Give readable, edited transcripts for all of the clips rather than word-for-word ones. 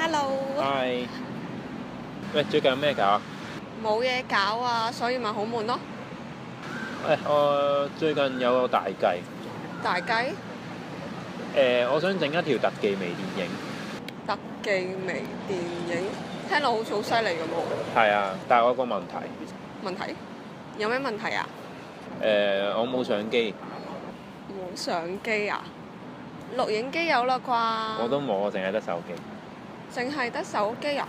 Hello，Hi，喂，最近有咩搞啊？冇嘢搞啊，所以咪好悶咯。喂，我最近有個大計，大雞我想整一條特技微電影。特技微電影，聽落好似好犀利咁喎。係啊，但係我有個問題，問題有咩問題啊？我冇相機，冇相機啊？錄影機有啦啩？我都冇，我淨係得手機。淨係得手機啊？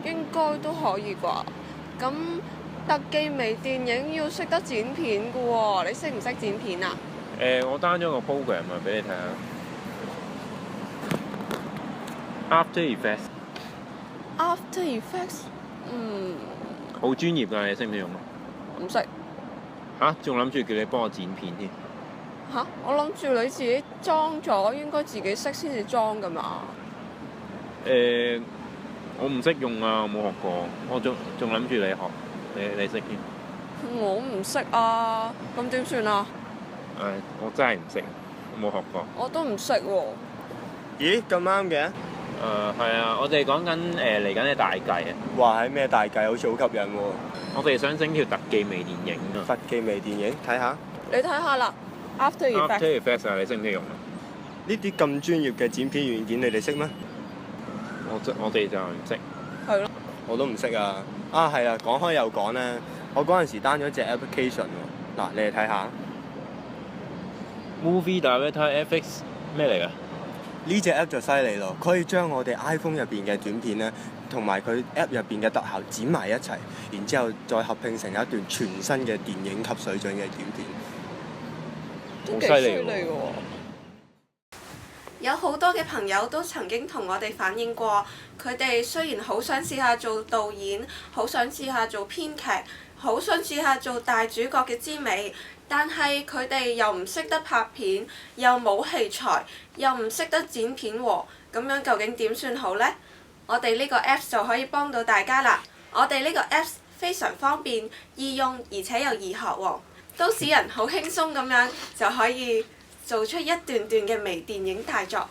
應該都可以啩。咁特技微電影要識得剪片㗎喎，你識唔識剪片啊？我 down 咗個 program 啊，俾你睇下。After Effects， After Effects，好專業㗎，你識唔識用啊？唔識。嚇，仲諗住叫你幫我剪片添。嚇！我諗住你自己裝咗，應該自己識先至裝㗎嘛。我唔識用啊，我冇學過，我仲諗住你學，你識添。我唔識啊，咁點算啊？我真係唔識，我冇學過。我都唔識喎。咦，咁啱嘅？係啊，我哋講緊嚟緊嘅大計啊！話係咩大計，好似好吸引喎！我哋想整條特技微電影啊！特技微電影，睇下你睇下啦，After Effects。After Effects 啊，你識唔識用啊？呢啲咁專業嘅剪片軟件，你哋識咩？我哋就唔識。係咯。我都唔識啊！係啊，講開又講咧，我嗰陣時 down 咗隻 application 喎。嗱，你哋睇下。Movie Director FX 咩嚟㗎？呢隻 app 就犀利咯，佢可以將我哋 iPhone 入邊嘅短片咧，同埋佢 app 入邊嘅特效剪埋一齊，然之後再合拼成一段全新嘅電影級水準嘅短片。都幾犀利喎！有好多嘅朋友都曾經同我哋反映過，佢哋雖然好想試下做導演，好想試下做編劇，好想試下做大主角嘅滋味，但係佢哋又唔識得拍片，又冇器材，又唔識得剪片喎，咁樣究竟點算好呢？我哋呢個 Apps 就可以幫到大家啦！我哋呢個 Apps 非常方便、易用，而且又易學喎，都市人好輕鬆咁樣就可以做出一段段嘅微電影大作，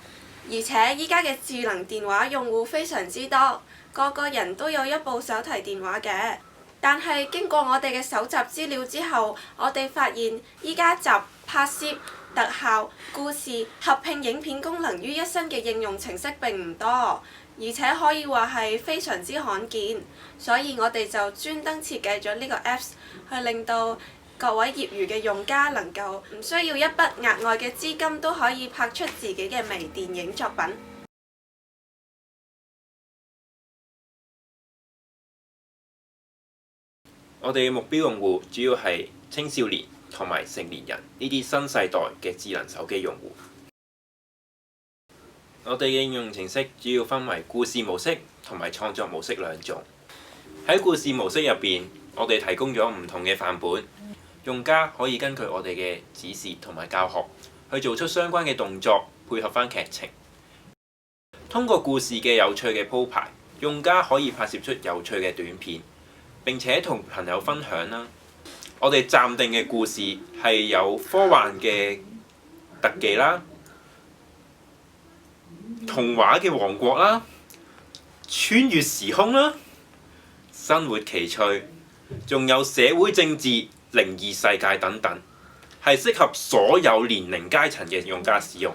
而且依家嘅智能電話用戶非常之多，個個人都有一部手提電話嘅。但係經過我哋嘅搜集資料之後，我哋發現依家集拍攝、特效、故事、合拼影片功能於一身嘅應用程式並唔多，而且可以話係非常之罕見，所以我哋就專登設計咗呢個 Apps 去令到各位業餘嘅用家能夠唔需要一筆額外嘅資金都可以拍出自己嘅微電影作品。我哋嘅目標用戶主要係青少年同埋成年人呢啲新世代嘅智能手機用戶。我哋嘅應用程式主要分為故事模式同埋創作模式兩種。喺故事模式入邊，我哋提供咗唔同嘅範本。用家可以根據我哋嘅指示同埋教學，去做出相關嘅動作，配合返劇情。通過故事嘅有趣嘅鋪排，用家可以拍攝出有趣嘅短片，並且同朋友分享啦。我哋暫定嘅故事係有科幻嘅特技啦、童話嘅王國啦、穿越時空啦、生活奇趣，仲有社會政治、靈異世界等等，係適合所有年齡階層嘅用家使用。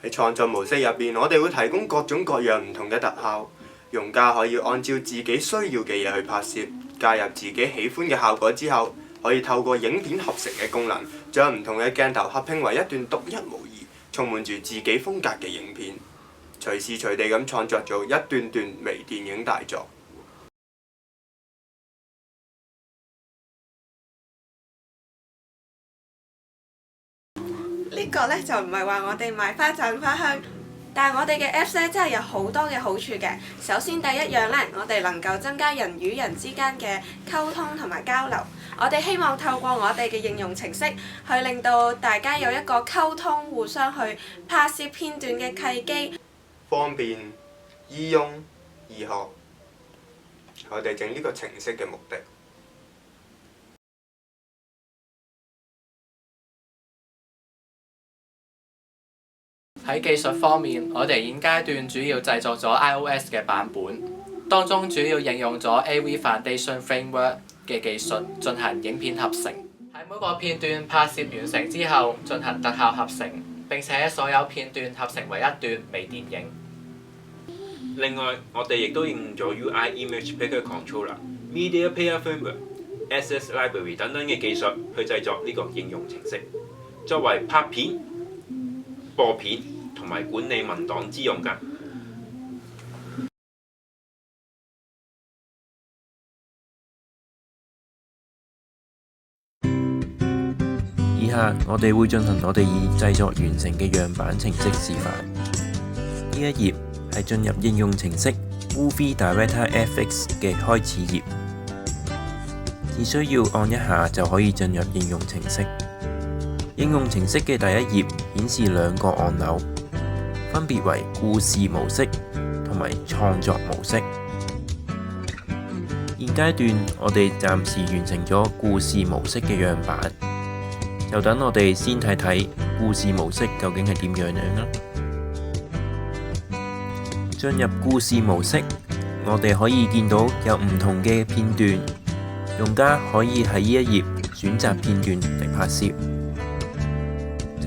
喺創作模式入邊，我哋會提供各種各樣唔同嘅特效，用家可以按照自己需要嘅嘢去拍攝，加入自己喜歡嘅效果之後，可以透過影片合成嘅功能，將唔同嘅鏡頭合拼為一段獨一無二、充滿住自己風格嘅影片，隨時隨地咁創作做一段段微電影大作。呢個呢，就唔係話我哋賣花讚花香，但係我哋嘅 Apps 呢，真係有好多嘅好處嘅。首先第一樣呢，我哋能夠增加人與人之間嘅溝通同埋交流。我哋希望透過我哋嘅應用程式，去令到大家有一個溝通、互相去拍攝片段嘅契機，方便、易用、易學。我哋整呢個程式嘅目的。喺技術方面，我哋現階段主要製作咗 iOS 嘅版本，當中主要應用咗 AV Foundation Framework 嘅技術進行影片合成。喺每個片段拍攝完成之後，進行特效合成，並且所有片段合成為一段微電影。另外，我哋亦都應用咗 UI Image Picker Controller、Media Player Framework、SS Library 等等嘅技術去製作呢個應用程式，作為拍片、播片同埋管理文檔之用㗎。以下我哋會進行我哋已製作完成嘅樣板程式示範。呢一頁係進入應用程式 Movie Director FX 嘅開始頁，只需要按一下就可以進入應用程式。應用程式嘅第一頁顯示2個按鈕，分別為故事模式同埋創作模式。現階段我哋暫時完成咗故事模式嘅樣板，就等我哋先睇睇故事模式究竟係點樣啦。進入故事模式，我哋可以見到有唔同嘅片段，用家可以喺呢一頁選擇片段嚟拍攝。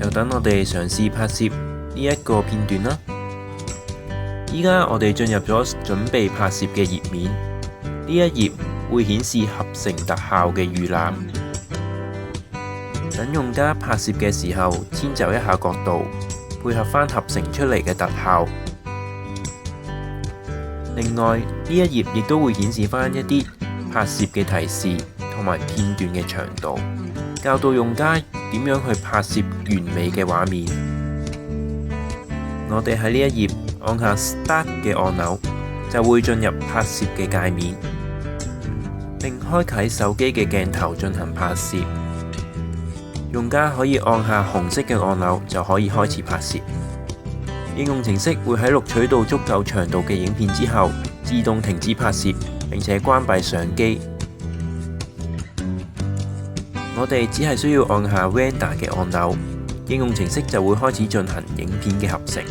就等我哋嘗試拍攝呢一個片段啦。依家我哋進入咗準備拍攝嘅頁面，呢一頁會顯示合成特效嘅預覽。等用家拍攝嘅時候，遷就一下角度，配合返合成出嚟嘅特效。另外，呢一頁亦都會顯示返一啲拍攝嘅提示同埋片段嘅長度，教導用家點樣去拍攝完美嘅畫面。我哋喺呢一頁按下 Start 嘅按鈕，就會進入拍攝嘅界面，並開啟手機嘅鏡頭進行拍攝。用家可以按下紅色嘅按鈕就可以開始拍攝。應用程式會喺錄取到足夠長度嘅影片之後，自動停止拍攝，並且關閉相機。我哋只係需要按下 Render 嘅按鈕，應用程式就會開始進行影片嘅合成。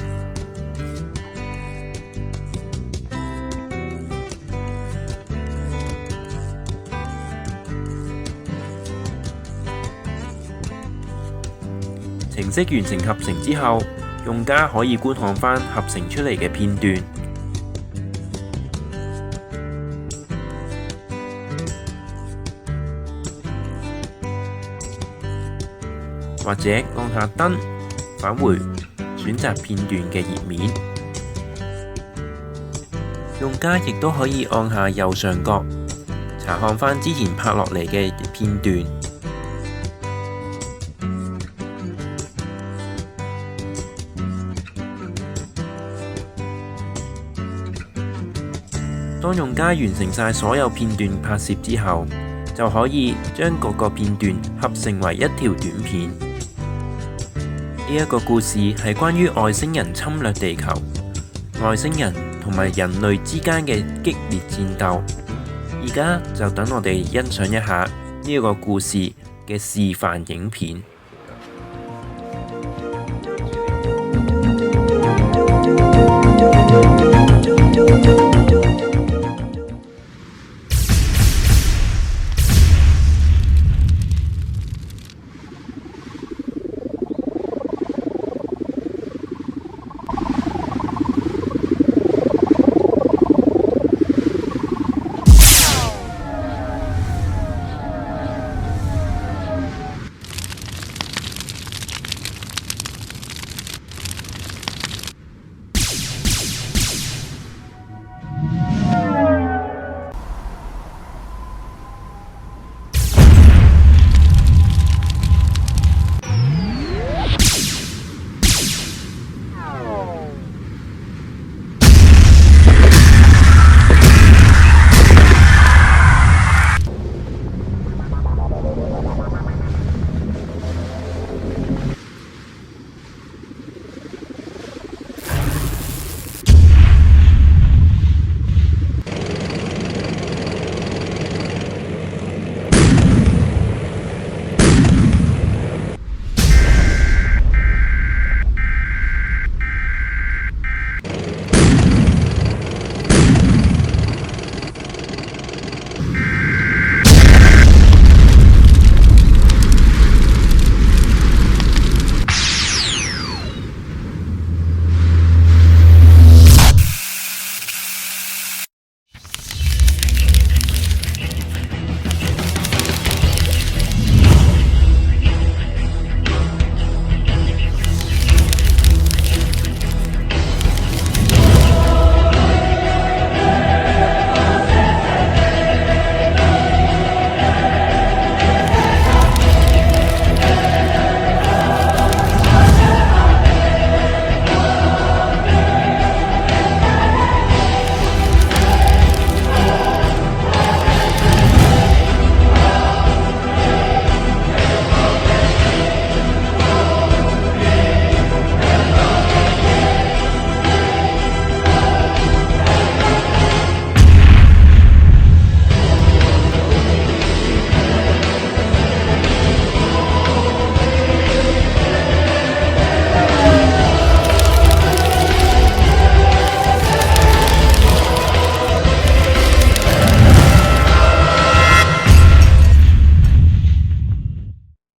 程式完成合成之後，用家可以觀看返合成出嚟嘅片段。或者按下燈，返回選擇片段嘅頁面。用家亦都可以按下右上角，查看返之前拍落嚟嘅片段。當用家完成晒所有片段拍攝之後，就可以將各個片段合成為一條短片。呢一個故事係關於外星人侵略地球，外星人同埋人類之間嘅激烈戰鬥。而家就等我哋欣賞一下呢一個故事嘅示範影片。